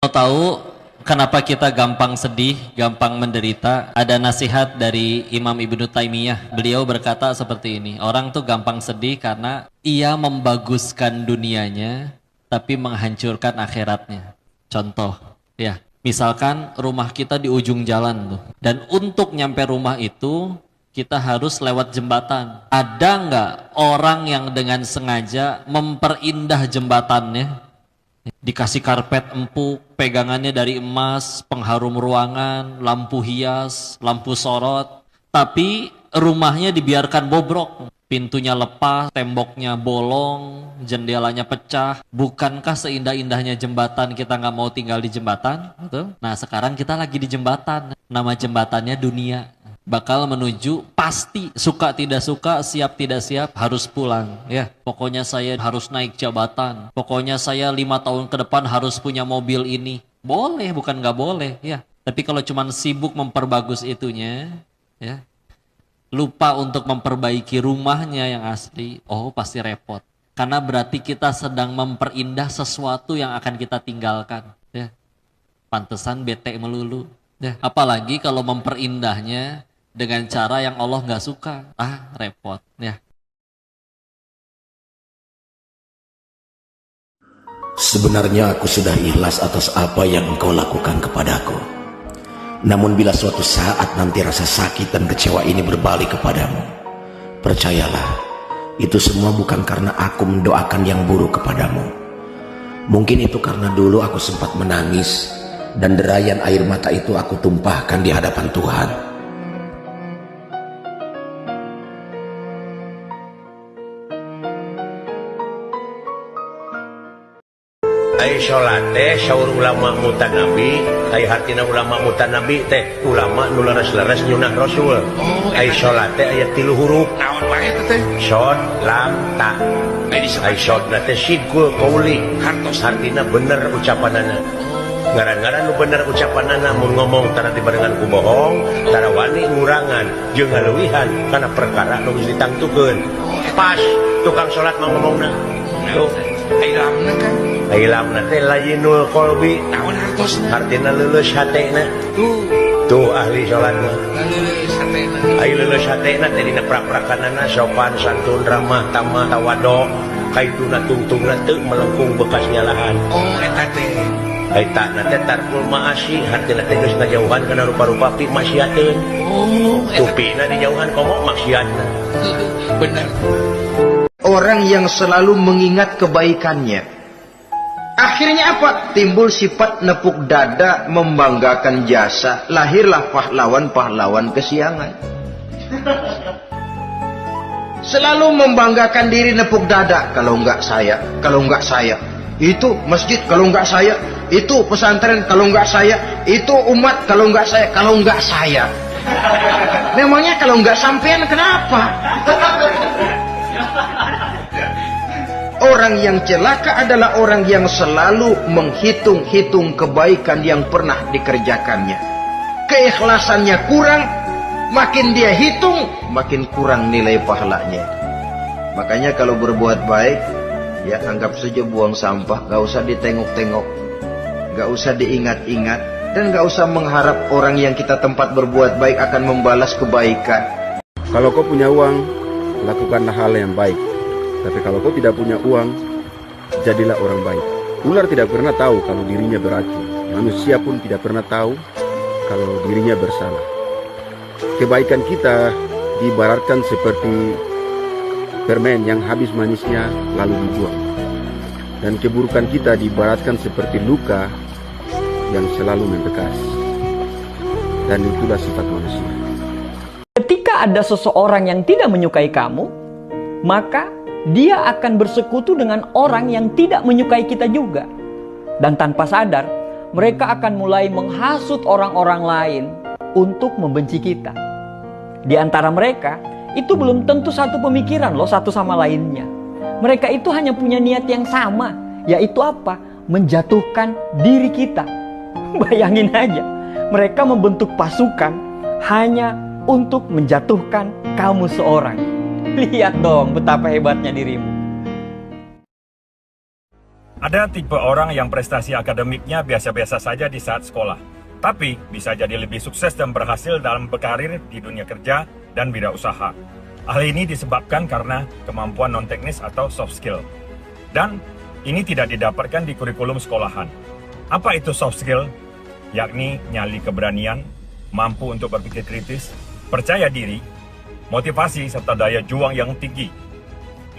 Mau tahu kenapa kita gampang sedih, gampang menderita? Ada nasihat dari Imam Ibnu Taimiyah. Beliau berkata seperti ini, orang tuh gampang sedih karena ia membaguskan dunianya tapi menghancurkan akhiratnya. Contoh, ya, misalkan rumah kita di ujung jalan tuh, dan untuk nyampe rumah itu kita harus lewat jembatan. Ada nggak orang yang dengan sengaja memperindah jembatannya? Dikasih karpet empuk, pegangannya dari emas, pengharum ruangan, lampu hias, lampu sorot, tapi rumahnya dibiarkan bobrok, pintunya lepas, temboknya bolong, jendelanya pecah. Bukankah seindah-indahnya jembatan kita nggak mau tinggal di jembatan? Betul? Nah, sekarang kita lagi di jembatan, nama jembatannya dunia. Bakal menuju, pasti suka tidak suka, siap tidak siap, harus pulang. Ya, pokoknya saya harus naik jabatan. Pokoknya saya 5 tahun ke depan harus punya mobil ini. Boleh, bukan nggak boleh. Ya, tapi kalau cuman sibuk memperbagus itunya, ya, lupa untuk memperbaiki rumahnya yang asli, oh pasti repot. Karena berarti kita sedang memperindah sesuatu yang akan kita tinggalkan. Ya, pantesan bete melulu. Ya, apalagi kalau memperindahnya dengan cara yang Allah nggak suka, repot ya. Sebenarnya aku sudah ikhlas atas apa yang engkau lakukan kepadaku. Namun bila suatu saat nanti rasa sakit dan kecewa ini berbalik kepadamu, percayalah, itu semua bukan karena aku mendoakan yang buruk kepadamu. Mungkin itu karena dulu aku sempat menangis, dan derayan air mata itu aku tumpahkan di hadapan Tuhan. Ai sholat teh saur ulama mutanabi, ai hartina ulama mutanabi teh ulama nu leres-leres nyunah rasul. Ai sholat teh aya 3 huruf. Naon wae teh? Shod, lam, ta. Ai shod na teh sidqul qauli, hartos hartina bener ucapanana. Ngaran-ngaran nu bener ucapanana mun ngomong tara dibarengan ku bohong, tara wani ngurangan jeung ngaleuwihan kana perkara nu geus ditangtukeun. Pas tukang sholat mah ngomongna. Tuh, Ai lamna kan? ailamna teh layinul qalbi, Naon hartosna? artina leuleus hatena. Tuh, Tuh ahli sholat mah. leuleus hatena. Ai leuleus hatena teh dina prak-prakanana sopan santun ramah tamah tawado, kaituna tungtungna teu melengkung bekas nyalahan. Oh, eta teh. Eta na teh tarkul maasi, hartina teh geus ngajauhan kana rupa-rupa pi maksiateun. Oh, eta Tupina dijauhan komo maksiatna. bener. Orang yang selalu mengingat kebaikannya, akhirnya apa? Timbul sifat nepuk dada, membanggakan jasa, lahirlah pahlawan-pahlawan kesiangan. Selalu membanggakan diri, nepuk dada, kalau enggak saya, kalau enggak saya, itu masjid, kalau enggak saya, itu pesantren, kalau enggak saya, itu umat, kalau enggak saya, kalau enggak saya. Memangnya kalau enggak sampean kenapa? Orang yang celaka adalah orang yang selalu menghitung-hitung kebaikan yang pernah dikerjakannya. Keikhlasannya kurang, makin dia hitung, makin kurang nilai pahalanya. Makanya kalau berbuat baik, ya anggap saja buang sampah, gak usah ditengok-tengok, gak usah diingat-ingat, dan gak usah mengharap orang yang kita tempat berbuat baik akan membalas kebaikan. Kalau kau punya uang, lakukanlah hal yang baik. Tapi kalau kau tidak punya uang, jadilah orang baik. Ular tidak pernah tahu kalau dirinya beracun. Manusia pun tidak pernah tahu kalau dirinya bersalah. Kebaikan kita diibaratkan seperti permen yang habis manisnya lalu dibuang. Dan keburukan kita diibaratkan seperti luka yang selalu membekas. Dan itulah sifat manusia. Ketika ada seseorang yang tidak menyukai kamu, maka dia akan bersekutu dengan orang yang tidak menyukai kita juga. Dan tanpa sadar, mereka akan mulai menghasut orang-orang lain untuk membenci kita. Di antara mereka, itu belum tentu satu pemikiran loh satu sama lainnya. Mereka itu hanya punya niat yang sama, yaitu apa? Menjatuhkan diri kita. Bayangin aja, mereka membentuk pasukan hanya untuk menjatuhkan kamu seorang. Lihat dong betapa hebatnya dirimu. Ada tipe orang yang prestasi akademiknya biasa-biasa saja di saat sekolah, tapi bisa jadi lebih sukses dan berhasil dalam berkarir di dunia kerja dan wirausaha. Hal ini disebabkan karena kemampuan non-teknis atau soft skill. Dan ini tidak didapatkan di kurikulum sekolahan. Apa itu soft skill? Yakni nyali keberanian, mampu untuk berpikir kritis, percaya diri, motivasi serta daya juang yang tinggi,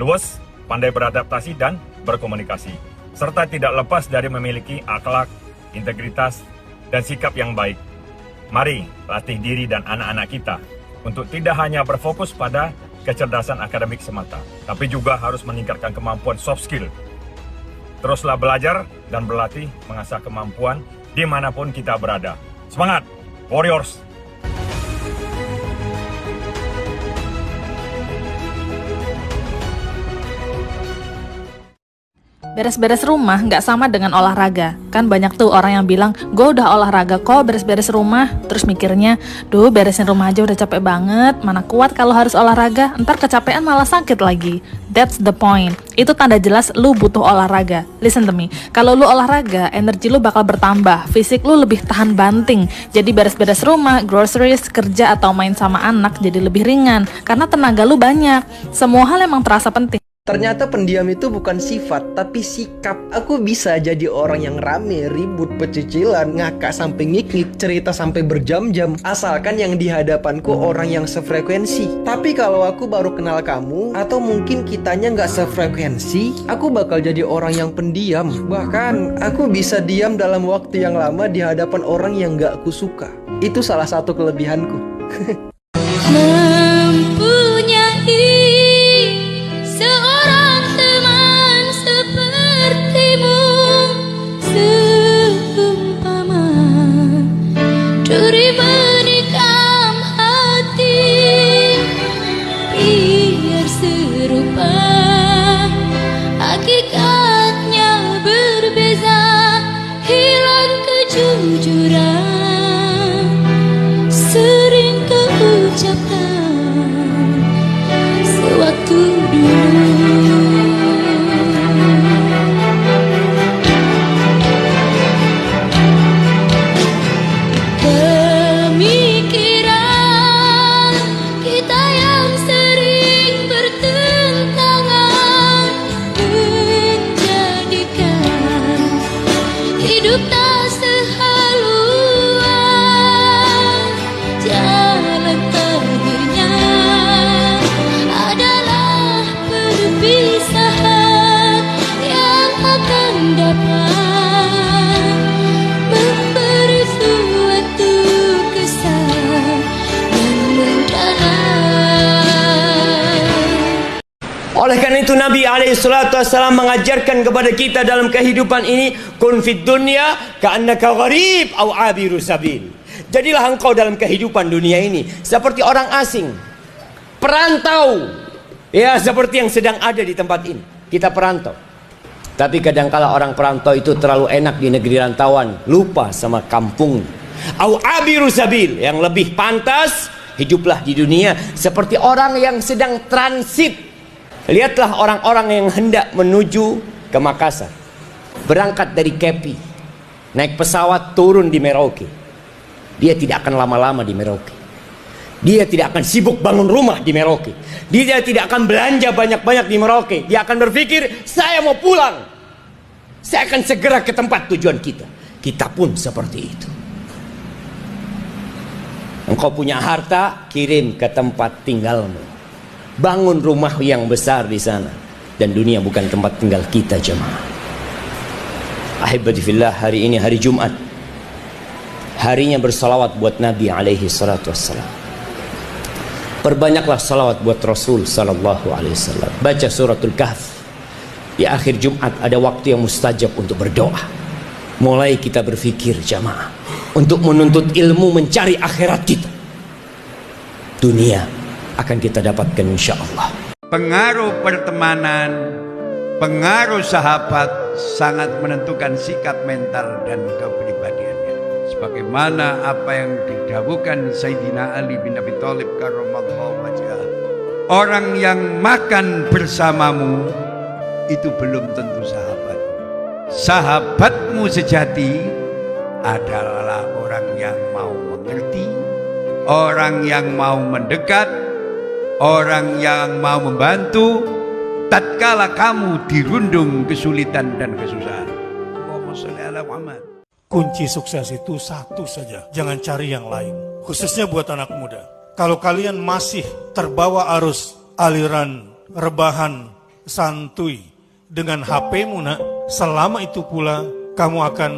luwes, pandai beradaptasi dan berkomunikasi, serta tidak lepas dari memiliki akhlak, integritas, dan sikap yang baik. Mari latih diri dan anak-anak kita untuk tidak hanya berfokus pada kecerdasan akademik semata, tapi juga harus meningkatkan kemampuan soft skill. Teruslah belajar dan berlatih mengasah kemampuan dimanapun kita berada. Semangat, Warriors! Beres-beres rumah nggak sama dengan olahraga. Kan banyak tuh orang yang bilang, gue udah olahraga kok beres-beres rumah. Terus mikirnya, duh beresin rumah aja udah capek banget, mana kuat kalau harus olahraga, ntar kecapean malah sakit lagi. That's the point. Itu tanda jelas lu butuh olahraga. Listen to me, kalau lu olahraga, energi lu bakal bertambah, fisik lu lebih tahan banting. Jadi beres-beres rumah, groceries, kerja atau main sama anak jadi lebih ringan, karena tenaga lu banyak. Semua hal emang terasa penting. Ternyata pendiam itu bukan sifat, tapi sikap. Aku bisa jadi orang yang rame, ribut, pecicilan, ngakak sampai ngikik, cerita sampai berjam-jam, asalkan yang di hadapanku orang yang sefrekuensi. Tapi kalau aku baru kenal kamu, atau mungkin kitanya nggak sefrekuensi, aku bakal jadi orang yang pendiam. Bahkan, aku bisa diam dalam waktu yang lama di hadapan orang yang nggak aku suka. Itu salah satu kelebihanku. Seorang teman sepertimu, seumpama duri menikam hati, biar serupa hakikatnya berbeza, hilang kejujuran, sering keucapkan sewaktu dulu. Pemikiran kita yang sering bertentangan menjadikan hidup tak sehaluan. Jalan terakhirnya adalah perpisahan yang akan dapat memberi suatu kesan yang mendalam. Oleh karena itu Nabi SAW mengajarkan kepada kita dalam kehidupan ini, kun fid dunya ka'annaka gharib au abiru sabil. Jadilah engkau dalam kehidupan dunia ini seperti orang asing, perantau. Ya, seperti yang sedang ada di tempat ini. Kita perantau. Tapi kadangkala orang perantau itu terlalu enak di negeri rantauan, lupa sama kampung. Au abiru sabil, yang lebih pantas hiduplah di dunia seperti orang yang sedang transit. Lihatlah orang-orang yang hendak menuju ke Makassar, berangkat dari Kepi, naik pesawat turun di Merauke. Dia tidak akan lama-lama di Merauke. Dia tidak akan sibuk bangun rumah di Merauke. Dia tidak akan belanja banyak-banyak di Merauke. Dia akan berpikir, saya mau pulang. Saya akan segera ke tempat tujuan kita. Kita pun seperti itu. Engkau punya harta, kirim ke tempat tinggalmu. Bangun rumah yang besar di sana. Dan dunia bukan tempat tinggal kita, jemaah. Ahibati fillah, hari ini hari Jumat. Harinya bersalawat buat Nabi alaihi salatu wassalam. Perbanyaklah salawat buat Rasul sallallahu alaihi wasallam. Baca suratul Kahf. Di akhir Jumat ada waktu yang mustajab untuk berdoa. Mulai kita berpikir jamaah untuk menuntut ilmu, mencari akhirat kita. Dunia akan kita dapatkan insyaallah. Pengaruh pertemanan, pengaruh sahabat sangat menentukan sikap mental dan kepribadiannya. Sebagaimana apa yang didhawuhkan Sayyidina Ali bin Abi Thalib karramallahu wajhah. Orang yang makan bersamamu itu belum tentu sahabat. Sahabatmu sejati adalah orang yang mau mengerti, orang yang mau mendekat, orang yang mau membantu tatkala kamu dirundung kesulitan dan kesusahan. Allahumma sholli ala Muhammad. Kunci sukses itu satu saja, jangan cari yang lain. Khususnya buat anak muda. Kalau kalian masih terbawa arus aliran rebahan santuy dengan HP-mu nak, selama itu pula kamu akan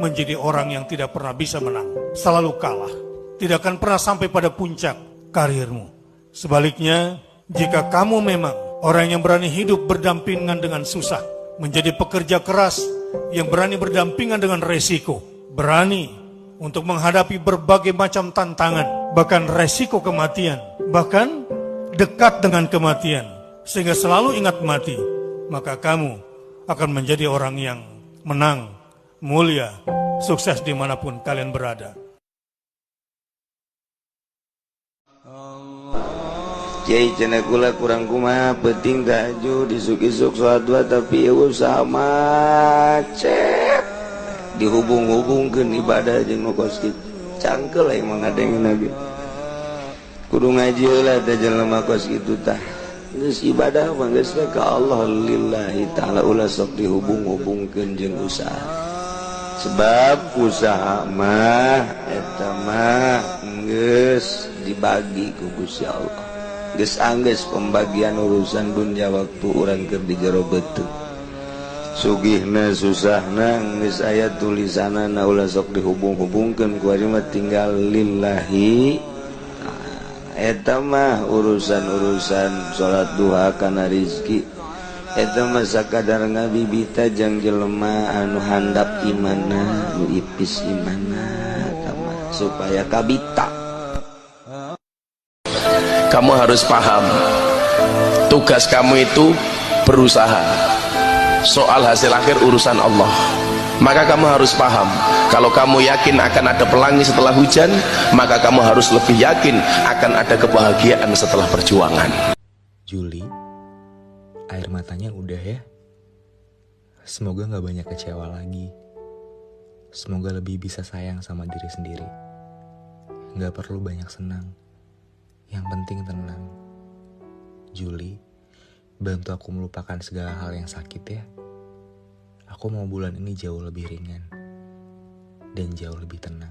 menjadi orang yang tidak pernah bisa menang, selalu kalah, tidak akan pernah sampai pada puncak karirmu. Sebaliknya, jika kamu memang orang yang berani hidup berdampingan dengan susah, menjadi pekerja keras yang berani berdampingan dengan resiko, berani untuk menghadapi berbagai macam tantangan, bahkan resiko kematian, bahkan dekat dengan kematian, sehingga selalu ingat mati, maka kamu akan menjadi orang yang menang, mulia, sukses dimanapun kalian berada. Kiai cenah kula kurang kumaha penting tahajud isuk-isuk salat dua tapi usaha macet dihubung-hubungkeun ibadah jeung nu kos kitu cangkel emang ngadengna ge kudu ngaji heula teh jelema kos kitu tah geus ibadah mah geus ka Allah lillahi taala ulah sok dihubung-hubungkeun jeung usaha sebab usaha mah eta mah geus dibagi ku Gusti Allah geus anggeus pembagian urusan dunia waktu urang keur di jero beuteung sugihna susahna geus aya tulisanana ulah sok dihubung-hubungkeun ku ari mah tinggal lillahi eta mah urusan-urusan salat duha kana rezeki eta mah sakadar ngabibita jeung jelema anu handap imanna nu ipis imanna supaya kabita. Kamu harus paham tugas kamu itu berusaha, soal hasil akhir urusan Allah. Maka kamu harus paham, kalau kamu yakin akan ada pelangi setelah hujan, maka kamu harus lebih yakin akan ada kebahagiaan setelah perjuangan. Juli, air matanya udah ya. Semoga gak banyak kecewa lagi. Semoga lebih bisa sayang sama diri sendiri. Gak perlu banyak senang, yang penting tenang. Juli, bantu aku melupakan segala hal yang sakit ya. Aku mau bulan ini jauh lebih ringan dan jauh lebih tenang.